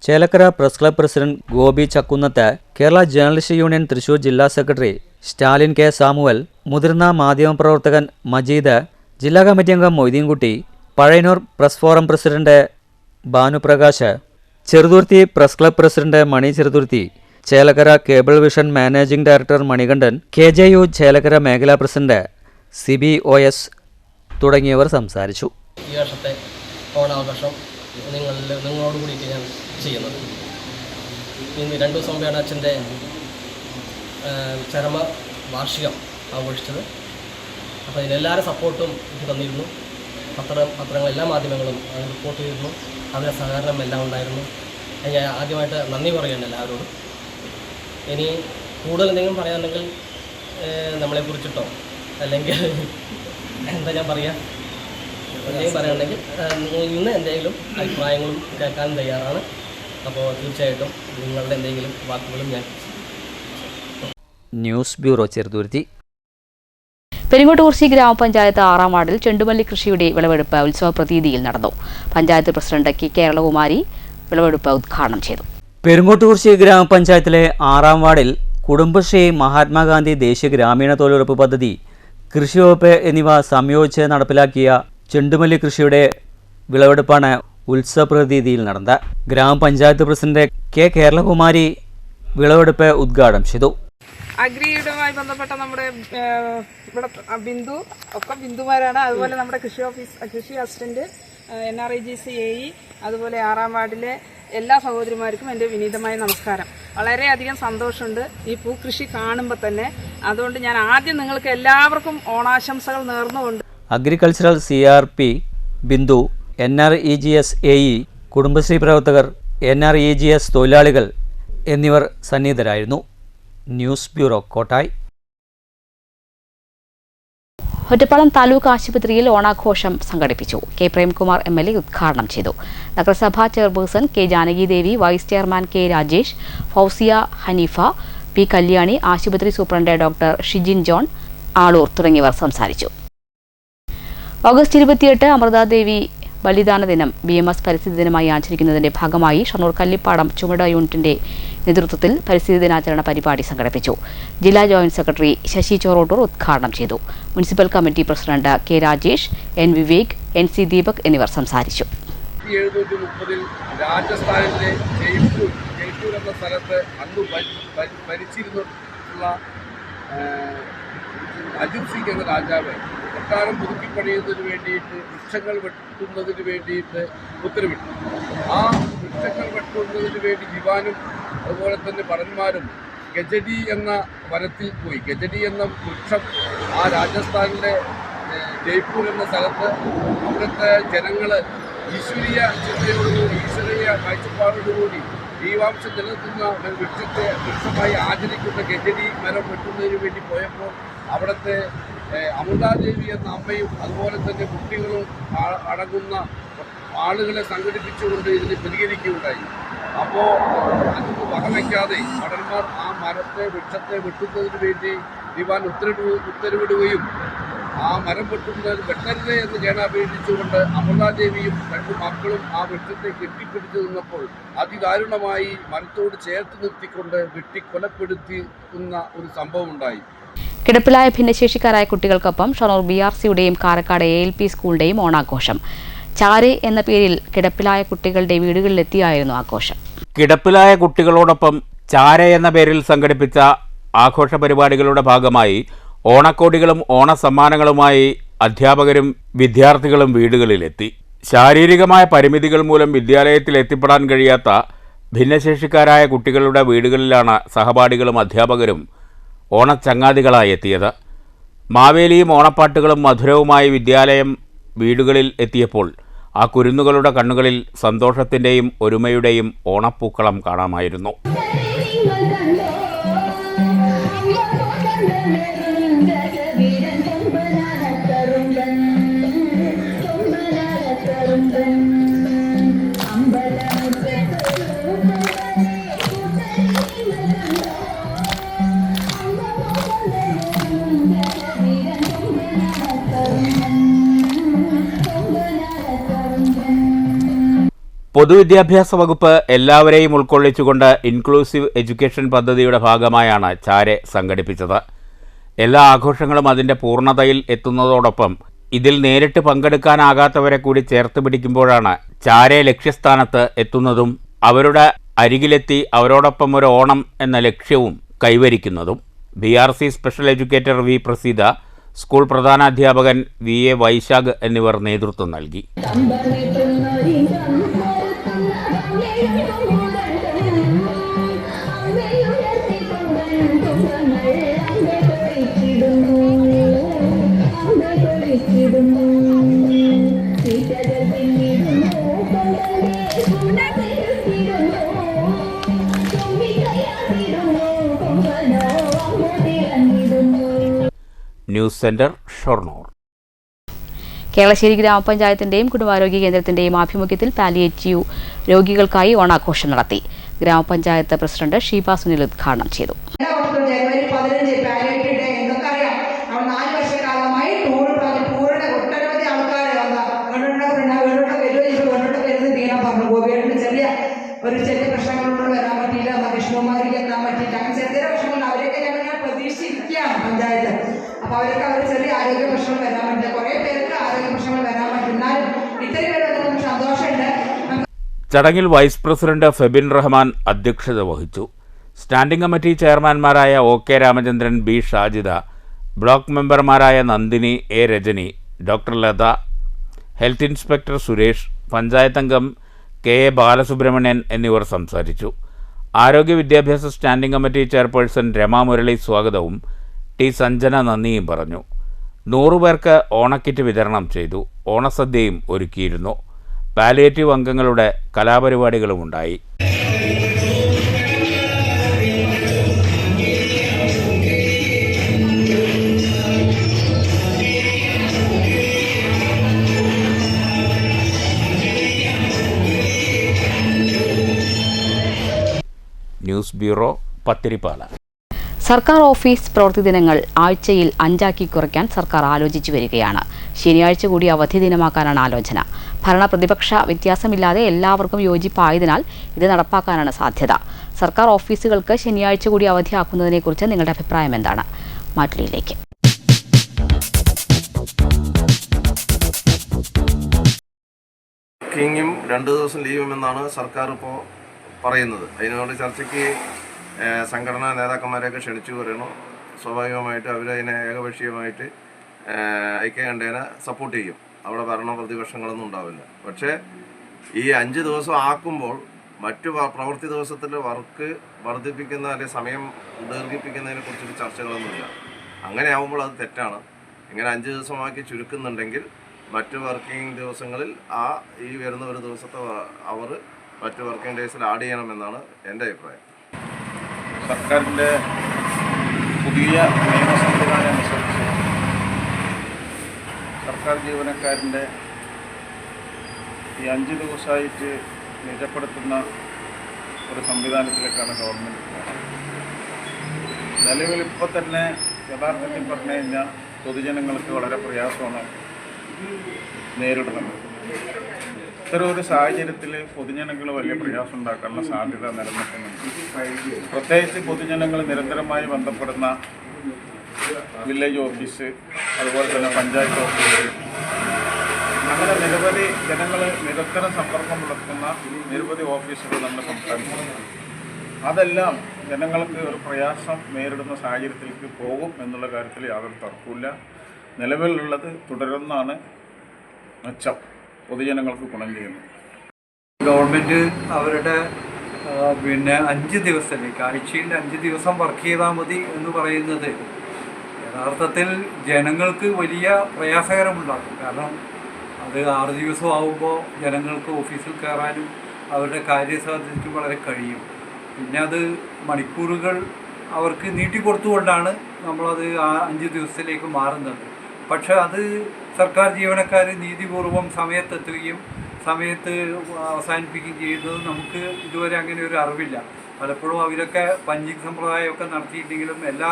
Chelakkara press club president Gopi Chakkunnath, Kerala journalist union Thrissur ജില്ലാ സെക്രട്ടറി സ്റ്റാലിൻ K സാമുവൽ, മുതിർന്ന മാധ്യമപ്രവർത്തകൻ മജീദ്, ജില്ലാ കമ്മിറ്റി അംഗം Moideenkutty, Pazhayannur press forum president Bhanuprakash, Cheruthuruthy press club president Mani Cheruthuruthy, Chelakkara cable vision managing director Manikandan, KJU Chelakkara മേഖലാ പ്രസിഡന്റ് CBOS തുടങ്ങിയവർ സംസാരിച്ചു. ഈ വർഷത്തെ ഓണാഘോഷം നിങ്ങളോട് കൂടിയിട്ട് ഞാൻ ചെയ്യുന്നത്. ഇന്ന് 2 ദിവസം മുമ്പാണ് അച്ഛൻ്റെ ചരമ വാർഷികം ആഘോഷിച്ചത്. അപ്പോൾ ഇതിനെല്ലാവരും സപ്പോർട്ടും എനിക്ക് തന്നിരുന്നു. പത്രങ്ങൾ എല്ലാ മാധ്യമങ്ങളും അത് റിപ്പോർട്ട് ചെയ്തിരുന്നു. അവരുടെ സഹകരണം എല്ലാം ഉണ്ടായിരുന്നു. ഞാൻ ആദ്യമായിട്ട് നന്ദി പറയുകയാണ് എല്ലാവരോടും. ഇനി കൂടുതൽ എന്തെങ്കിലും പറയാനുണ്ടെങ്കിൽ നമ്മളെക്കുറിച്ചിട്ടോ അല്ലെങ്കിൽ എന്താ ഞാൻ പറയുക, എന്തെങ്കിലും പറയുകയാണെങ്കിൽ ഇന്ന് എന്തെങ്കിലും അഭിപ്രായങ്ങളും കേൾക്കാനും തയ്യാറാണ്. അപ്പോൾ തീർച്ചയായിട്ടും നിങ്ങളുടെ എന്തെങ്കിലും വാക്കുകളും ഞാൻ. News bureau, Cheruthuruthy. പെരിങ്ങോട്ടുകുറിശി ഗ്രാമപഞ്ചായത്ത് 6ാം വാർഡിൽ ചെണ്ടുമല്ലി കൃഷിയുടെ വിളവെടുപ്പ് ഉത്സവ പ്രതീതിയിൽ നടന്നു. പഞ്ചായത്ത് പ്രസിഡന്റ് K കേരളകുമാരി വിളവെടുപ്പ് ഉദ്ഘാടനം ചെയ്തു. പെരിങ്ങോട്ടുകുറിശി ഗ്രാമപഞ്ചായത്തിലെ 6ാം വാർഡിൽ കുടുംബശ്രീ, മഹാത്മാഗാന്ധി ദേശീയ ഗ്രാമീണ തൊഴിലുറപ്പ് പദ്ധതി, കൃഷിവകുപ്പ് എന്നിവ സംയോജിച്ച് നടപ്പിലാക്കിയ ചെണ്ടുമല്ലി കൃഷിയുടെ വിളവെടുപ്പാണ് ഉത്സവപ്രതീതിയിൽ നടന്നത്. ഗ്രാമപഞ്ചായത്ത് പ്രസിഡന്റ് K കേരളകുമാരി വിളവെടുപ്പ് ഉദ്ഘാടനം ചെയ്തു. അഗ്രിയുമായി ബന്ധപ്പെട്ട നമ്മുടെ ഇവിടെ ബിന്ദു ഒക്കെ ബിന്ദുമാരാണ്. അതുപോലെ നമ്മുടെ കൃഷി അസിസ്റ്റന്റ് NRIGC AE, അതുപോലെ 6ാം വാർഡിലെ എല്ലാ സഹോദരിമാർക്കും എൻ്റെ വിനീതമായ നമസ്കാരം. വളരെയധികം സന്തോഷമുണ്ട് ഈ പൂക്കൃഷി കാണുമ്പോൾ തന്നെ. അതുകൊണ്ട് ഞാൻ ആദ്യം നിങ്ങൾക്ക് എല്ലാവർക്കും ഓണാശംസകൾ നേർന്നുകൊണ്ട് agricultural CRP Bindu, NREGS AE, Kudumbashree പ്രവർത്തകർ, NREGS തൊഴിലാളികൾ എന്നിവർ സന്നിഹിതരായിരുന്നു. News bureau, Kottayi. ഒറ്റപ്പാലം താലൂക്ക് ആശുപത്രിയിൽ ഓണാഘോഷം സംഘടിപ്പിച്ചു. K പ്രേംകുമാർ MLA ഉദ്ഘാടനം ചെയ്തു. നഗരസഭാ chairperson K Janakidevi, vice chairman K Rajesh, Fousiya Haneefa, P Kalyani, ആശുപത്രി superintendent doctor Shijin John Aloor തുടങ്ങിയവർ സംസാരിച്ചു. ഓഗസ്റ്റ് 28 അമൃതാദേവി ബലിദാന ദിനം BMS പരിസ്ഥിതി ദിനമായി ആചരിക്കുന്നതിന്റെ ഭാഗമായി ഷൊർണൂർ കല്ലിപ്പാടം ചുമട് യൂണിറ്റിന്റെ നേതൃത്വത്തിൽ പരിസ്ഥിതി ദിനാചരണ പരിപാടി സംഘടിപ്പിച്ചു. ജില്ലാ ജോയിന്റ് സെക്രട്ടറി ശശി ചോറോട്ടൂർ ഉദ്ഘാടനം ചെയ്തു. Municipal committee president K. Rajesh, N. Vivek, NC Deepak എന്നിവർ സംസാരിച്ചു. 1730 രാജസ്ഥാനിലെ ജയ്പൂർ എന്ന സ്ഥലത്ത് അന്ന് ഭരിച്ചിരുന്നിട്ടുള്ള അജിത് സിംഗ് എന്ന രാജാവ് കൊട്ടാരം പുതുക്കി പണിയുന്നതിന് വേണ്ടിയിട്ട് വൃക്ഷങ്ങൾ വെട്ടുന്നതിന് വേണ്ടിയിട്ട് ഉത്തരവിട്ടു. ആ വൃക്ഷങ്ങൾ വെട്ടുന്നതിന് വേണ്ടി ദിവാനും അതുപോലെ തന്നെ ഭടന്മാരും ഗജഡി എന്ന വനത്തിൽ പോയി. ഗജഡി എന്ന വൃക്ഷം ആ രാജസ്ഥാനിലെ ജയ്പൂർ എന്ന സ്ഥലത്ത് അവിടുത്തെ ജനങ്ങൾ ഈശ്വരീയ ചിന്തയോടുകൂടി ഈശ്വരീയ കാഴ്ചപ്പാടോടുകൂടി ദൈവാംശം നിലനിർത്തുന്ന വൃക്ഷമായി ആചരിക്കുന്ന ഗജഡി മരം വെട്ടുന്നതിന് വേണ്ടി പോയപ്പോൾ അവിടുത്തെ അമൃതാദേവി എന്ന അമ്മയും അതുപോലെ തന്നെ കുട്ടികളും അടങ്ങുന്ന ആളുകളെ സംഘടിപ്പിച്ചുകൊണ്ട് ഇതിന് പ്രതികരിക്കുകയുണ്ടായി. അപ്പോൾ അതിന് വകവയ്ക്കാതെ ഭടന്മാർ ആ വൃക്ഷത്തെ വെട്ടുന്നതിന് വേണ്ടി ദിവാൻ ഉത്തരവിടുകയും ആ മരം വെട്ടരുത് എന്ന് കേണപേക്ഷിച്ചുകൊണ്ട് അമൃതാദേവിയും 2 മക്കളും ആ വൃക്ഷത്തെ കെട്ടിപ്പിടിച്ചു നിന്നപ്പോൾ അതിദാരുണമായി മരത്തോട് ചേർത്ത് നിർത്തിക്കൊണ്ട് വെട്ടിക്കൊലപ്പെടുത്തുന്ന ഒരു സംഭവം ഉണ്ടായി. കിടപ്പിലായ ഭിന്നശേഷിക്കാരായ കുട്ടികൾക്കൊപ്പം ഷൊർണൂർ BRCയുടെയും കാരക്കാട് ALP സ്കൂളിന്റെയും ഓണാഘോഷം. ചാരെ എന്ന പേരിൽ കിടപ്പിലായ കുട്ടികളുടെ വീടുകളിലെത്തിയായിരുന്നു ആഘോഷം. കിടപ്പിലായ കുട്ടികളോടൊപ്പം ചാരെ എന്ന പേരിൽ സംഘടിപ്പിച്ച ആഘോഷ പരിപാടികളുടെ ഭാഗമായി ഓണക്കോടികളും ഓണസമ്മാനങ്ങളുമായി അധ്യാപകരും വിദ്യാർത്ഥികളും വീടുകളിലെത്തി. ശാരീരികമായ പരിമിതികൾ മൂലം വിദ്യാലയത്തിൽ എത്തിപ്പെടാൻ കഴിയാത്ത ഭിന്നശേഷിക്കാരായ കുട്ടികളുടെ വീടുകളിലാണ് സഹപാഠികളും അധ്യാപകരും ഓണച്ചങ്ങാതികളായി എത്തിയത്. മാവേലിയും ഓണപ്പാട്ടുകളും മധുരവുമായി വിദ്യാലയം വീടുകളിൽ എത്തിയപ്പോൾ ആ കുരുന്നുകളുടെ കണ്ണുകളിൽ സന്തോഷത്തിൻ്റെയും ഒരുമയുടെയും ഓണപ്പൂക്കളം കാണാമായിരുന്നു. പൊതുവിദ്യാഭ്യാസ വകുപ്പ് എല്ലാവരെയും ഉൾക്കൊള്ളിച്ചുകൊണ്ട് ഇൻക്ലൂസീവ് എഡ്യൂക്കേഷൻ പദ്ധതിയുടെ ഭാഗമായാണ് ചാരെ സംഘടിപ്പിച്ചത്. എല്ലാ ആഘോഷങ്ങളും അതിൻ്റെ പൂർണ്ണതയിൽ എത്തുന്നതോടൊപ്പം ഇതിൽ നേരിട്ട് പങ്കെടുക്കാനാകാത്തവരെ കൂടി ചേർത്ത് പിടിക്കുമ്പോഴാണ് ചാരെ ലക്ഷ്യസ്ഥാനത്ത് എത്തുന്നതും അവരുടെ അരികിലെത്തി അവരോടൊപ്പം ഒരു ഓണം എന്ന ലക്ഷ്യവും കൈവരിക്കുന്നതും. BRC special educator V. Praseetha, school പ്രധാനാധ്യാപകൻ VA വൈശാഖ് എന്നിവർ നേതൃത്വം നൽകി. News centre Shoranur. കേളശ്ശേരി ഗ്രാമപഞ്ചായത്തിന്റെയും കുടുംബാരോഗ്യ കേന്ദ്രത്തിന്റെയും ആഭിമുഖ്യത്തിൽ പാലിയേറ്റീവ് രോഗികൾക്കായി ഓണാഘോഷം നടത്തി. ഗ്രാമപഞ്ചായത്ത് പ്രസിഡന്റ് ഷീബ സുനിൽ ഉദ്ഘാടനം ചെയ്തു. ജനുവരി 15 പാലിയേറ്റീവ് ഡേ എന്തൊക്കെയറിയാം. 4 വർഷക്കാലമായി ഒട്ടനവധി ആൾക്കാർ ചെറിയ പ്രശ്നങ്ങളോട് വരാൻ പറ്റിയില്ല, കൃഷ്ണകുമാരിക്ക് എത്താൻ പറ്റിയില്ല, അങ്ങനെ ചെറിയ പ്രശ്നങ്ങൾ അവരെയൊക്കെ ഞാൻ പ്രതീക്ഷിച്ചിരിക്കുകയാണ് പഞ്ചായത്ത്. അപ്പൊ അവർക്ക് ചെറിയ ആരോഗ്യ പ്രശ്നങ്ങൾ വരാൻ പറ്റില്ല, കുറെ പേർക്ക് ആരോഗ്യ പ്രശ്നങ്ങൾ വരാൻ പറ്റുന്നാലും ഇത്രയും പേര് നമുക്ക് സന്തോഷമുണ്ട്. ചടങ്ങിൽ വൈസ് പ്രസിഡന്റ് ഫെബിൻ റഹ്മാൻ അധ്യക്ഷത വഹിച്ചു. സ്റ്റാൻഡിംഗ് കമ്മിറ്റി ചെയർമാൻമാരായ OK Ramachandran, B. Shajida, block മെമ്പർമാരായ Nandini, A. Rajani, doctor Latha, health inspector Suresh, panchayat അംഗം KA ബാലസുബ്രഹ്മണ്യൻ എന്നിവർ സംസാരിച്ചു. ആരോഗ്യ വിദ്യാഭ്യാസ standing committee chairperson Rama Murali സ്വാഗതവും T. സഞ്ജന നന്ദിയും പറഞ്ഞു. 100 പേർക്ക് ഓണക്കിറ്റ് വിതരണം ചെയ്തു. ഓണസദ്യയും ഒരുക്കിയിരുന്നു. പാലിയേറ്റീവ് അംഗങ്ങളുടെ കലാപരിപാടികളുമുണ്ടായി. News bureau, Pathiripala. സർക്കാർ ഓഫീസ് പ്രവൃത്തി ദിനങ്ങൾ ആഴ്ചയിൽ 5 കുറയ്ക്കാൻ സർക്കാർ ആലോചിച്ചു വരികയാണ്. ശനിയാഴ്ച കൂടി അവധി ദിനമാക്കാനാണ് ആലോചന. ഭരണ പ്രതിപക്ഷ വ്യത്യാസമില്ലാതെ എല്ലാവർക്കും യോജിപ്പായതിനാൽ ഇത് നടപ്പാക്കാനാണ് സാധ്യത. സർക്കാർ ഓഫീസുകൾക്ക് ശനിയാഴ്ച കൂടി അവധിയാക്കുന്നതിനെക്കുറിച്ച് നിങ്ങളുടെ അഭിപ്രായം എന്താണ്? മാറ്റുലിയിലേക്ക്. വർക്കിങ്ങും 2 ദിവസം ലീവും എന്നാണ് സർക്കാർ ഇപ്പോൾ പറയുന്നത്. അതിനോട് ചർച്ചയ്ക്ക് സംഘടനാ നേതാക്കന്മാരെയൊക്കെ ക്ഷണിച്ചു പറയണു. സ്വാഭാവികമായിട്ട് അവരതിനെ ഏകപക്ഷീയമായിട്ട് ഐക്യകണ്ഠേന സപ്പോർട്ട് ചെയ്യും. അവിടെ ഭരണ പ്രതിപക്ഷങ്ങളൊന്നും ഉണ്ടാവില്ല. പക്ഷേ ഈ 5 ദിവസം ആക്കുമ്പോൾ മറ്റു പ്രവൃത്തി ദിവസത്തിൽ വർക്ക് വർദ്ധിപ്പിക്കുന്ന അല്ലെങ്കിൽ സമയം ദീർഘിപ്പിക്കുന്നതിനെ കുറിച്ചൊരു ചർച്ചകളൊന്നുമില്ല. അങ്ങനെ ആകുമ്പോൾ അത് തെറ്റാണ്. ഇങ്ങനെ 5 ദിവസമാക്കി ചുരുക്കുന്നുണ്ടെങ്കിൽ മറ്റ് വർക്കിംഗ് ദിവസങ്ങളിൽ ഈ വരുന്ന ഒരു ദിവസത്തെ അവർ മറ്റ് വർക്കിംഗ് ഡേയ്സിൽ ആഡ് ചെയ്യണമെന്നാണ് എൻ്റെ അഭിപ്രായം. സർക്കാരിൻ്റെ പുതിയ നിയമ സംവിധാനം അനുസരിച്ച് സർക്കാർ ജീവനക്കാരൻ്റെ ഈ 5 ദിവസമായിട്ട് നിജപ്പെടുത്തുന്ന ഒരു സംവിധാനത്തിലേക്കാണ് ഗവൺമെൻറ് പോകുന്നത്. നിലവിൽ ഇപ്പോൾ തന്നെ യഥാർത്ഥത്തിൽ പറഞ്ഞു കഴിഞ്ഞാൽ പൊതുജനങ്ങൾക്ക് വളരെ പ്രയാസമാണ് നേരിടുന്നത്. ഇത്തരം ഒരു സാഹചര്യത്തിൽ പൊതുജനങ്ങൾ വലിയ പ്രയാസം ഉണ്ടാക്കാനുള്ള സാധ്യത നിലനിൽക്കുന്നുണ്ട്. പ്രത്യേകിച്ച് പൊതുജനങ്ങൾ നിരന്തരമായി ബന്ധപ്പെടുന്ന വില്ലേജ് ഓഫീസ്, അതുപോലെ തന്നെ പഞ്ചായത്ത് ഓഫീസ്, അങ്ങനെ നിരവധി ജനങ്ങൾ നിരന്തരം സമ്പർക്കം പുലർത്തുന്ന നിരവധി ഓഫീസുകൾ നമ്മുടെ സംസ്ഥാനത്തുണ്ട്. അതെല്ലാം ജനങ്ങൾക്ക് ഒരു പ്രയാസം നേരിടുന്ന സാഹചര്യത്തിലേക്ക് പോകും എന്നുള്ള കാര്യത്തിൽ യാതൊരു തർക്കമില്ല. നിലവിലുള്ളത് തുടരുന്നതാണ് മെച്ചം, പൊതുജനങ്ങൾക്ക് ഗുണം ചെയ്യുന്നു. ഗവൺമെൻറ് അവരുടെ 5 ദിവസത്തേക്ക് ആഴ്ചയിൽ 5 ദിവസം വർക്ക് ചെയ്താൽ മതി എന്ന് പറയുന്നത് യഥാർത്ഥത്തിൽ ജനങ്ങൾക്ക് വലിയ പ്രയാസകരമുണ്ടാക്കും. കാരണം അത് 6 ദിവസം ആകുമ്പോൾ ജനങ്ങൾക്ക് ഓഫീസിൽ കയറാനും അവരുടെ കാര്യസാധ്യതയ്ക്ക് വളരെ കഴിയും. പിന്നെ അത് മണിക്കൂറുകൾ അവർക്ക് നീട്ടിക്കൊടുത്തുകൊണ്ടാണ് നമ്മളത് 5 ദിവസത്തിലേക്ക് മാറുന്നത്. പക്ഷെ അത് സർക്കാർ ജീവനക്കാർ നീതിപൂർവം സമയത്തെത്തുകയും സമയത്ത് അവസാനിപ്പിക്കുകയും ചെയ്യുന്നത് നമുക്ക് ഇതുവരെ അങ്ങനെ ഒരു അറിവില്ല. പലപ്പോഴും അവരൊക്കെ പഞ്ചിങ് സമ്പ്രദായമൊക്കെ നടത്തിയിട്ടുണ്ടെങ്കിലും എല്ലാ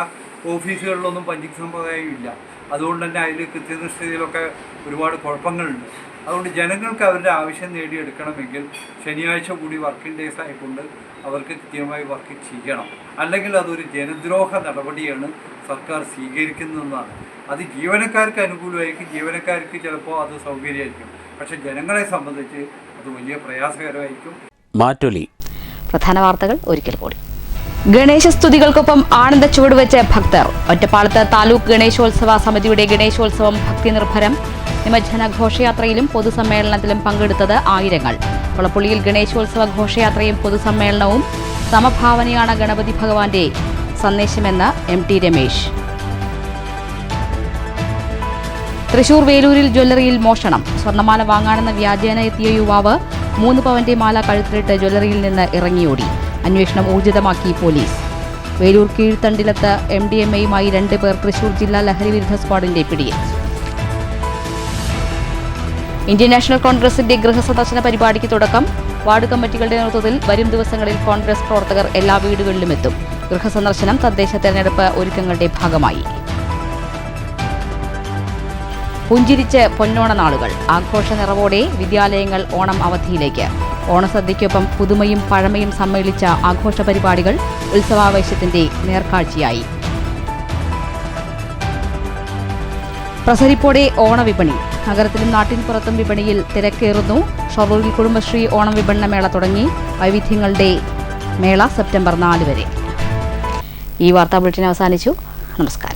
ഓഫീസുകളിലൊന്നും പഞ്ചിങ് സമ്പ്രദായം ഇല്ല. അതുകൊണ്ട് തന്നെ അതിൽ കൃത്യനിഷ്ഠതയിലൊക്കെ ഒരുപാട് കുഴപ്പങ്ങളുണ്ട്. അതുകൊണ്ട് ജനങ്ങൾക്ക് അവരുടെ ആവശ്യം നേടിയെടുക്കണമെങ്കിൽ ശനിയാഴ്ച കൂടി വർക്കിംഗ് ഡേയ്സ് ആയിക്കൊണ്ട് അവർക്ക് കൃത്യമായി വർക്ക് ചെയ്യണം. അല്ലെങ്കിൽ അതൊരു ജനദ്രോഹ നടപടിയാണ് സർക്കാർ സ്വീകരിക്കുന്നതെന്നാണ്. അത് ജീവനക്കാർക്ക് അനുകൂലമായിരിക്കും, ജീവനക്കാർക്ക് ചിലപ്പോൾ അത് സൗകര്യമായിരിക്കും. പക്ഷെ ജനങ്ങളെ സംബന്ധിച്ച് അത് വലിയ പ്രയാസകരമായിരിക്കും. മാറ്റൊലി. പ്രധാന വാർത്തകൾ ഒരിക്കൽ കൂടി. ഗണേശ സ്തുതികൾക്കൊപ്പം ആനന്ദ ചുവടുവെച്ച് ഭക്തർ. ഒറ്റപ്പാലത്ത് താലൂക്ക് ഗണേശോത്സവ സമിതിയുടെ ഗണേശോത്സവം ഭക്തി നിർഭരം. നിമജ്ജന ഘോഷയാത്രയിലും പൊതുസമ്മേളനത്തിലും പങ്കെടുത്തത് ആയിരങ്ങൾ. കൊളപ്പുള്ളിയിൽ ഗണേശോത്സവ ഘോഷയാത്രയും പൊതുസമ്മേളനവും സമഭാവനയാണ് ഗണപതി ഭഗവാന്റെ സന്ദേശമെന്ന് MT രമേശ്. തൃശൂർ വേലൂരിൽ ജ്വല്ലറിയിൽ മോഷണം. സ്വർണ്ണമാല വാങ്ങാനെന്ന വ്യാജേന എത്തിയ യുവാവ് 3 പവന്റെ മാല കഴുത്തിലിട്ട് ജ്വല്ലറിയിൽ നിന്ന് ഇറങ്ങിയോടി. അന്വേഷണം ഊർജിതമാക്കി പോലീസ്. വേലൂർ കീഴ്ത്തണ്ടിലത്ത് MDMAയുമായി 2 പേർ തൃശൂർ ജില്ലാ ലഹരി വിരുദ്ധ സ്ക്വാഡിന്റെ പിടിയിൽ. ഇന്ത്യൻ നാഷണൽ കോൺഗ്രസിന്റെ ഗൃഹസന്ദർശന പരിപാടിക്ക് തുടക്കം. വാർഡ് കമ്മിറ്റികളുടെ നേതൃത്വത്തിൽ വരും ദിവസങ്ങളിൽ കോൺഗ്രസ് പ്രവർത്തകർ എല്ലാ വീടുകളിലും എത്തും. ഗൃഹസന്ദർശനം തദ്ദേശ തെരഞ്ഞെടുപ്പ് ഒരുക്കങ്ങളുടെ ഭാഗമായി. പുഞ്ചിരിച്ച് പൊന്നോണ നാളുകൾ. ആഘോഷ നിറവോടെ വിദ്യാലയങ്ങൾ ഓണം അവധിയിലേക്ക്. ഓണസദ്യയ്ക്കൊപ്പം പുതുമയും പഴമയും സമ്മേളിച്ച ആഘോഷ പരിപാടികൾ ഉത്സവാവേശത്തിന്റെ നേർക്കാഴ്ചയായി. പ്രസരിപ്പോടെ ഓണവിപണി. നഗരത്തിലും നാട്ടിൻ പുറത്തും വിപണിയിൽ തിരക്കേറുന്നു. ഷൊർണൂരിൽ കുടുംബശ്രീ ഓണം വിപണന മേള തുടങ്ങി. വൈവിധ്യങ്ങളുടെ മേള സെപ്റ്റംബർ 4 വരെ. ഈ വാർത്താ ബുള്ളറ്റിൻ അവസാനിച്ചു. നമസ്കാരം.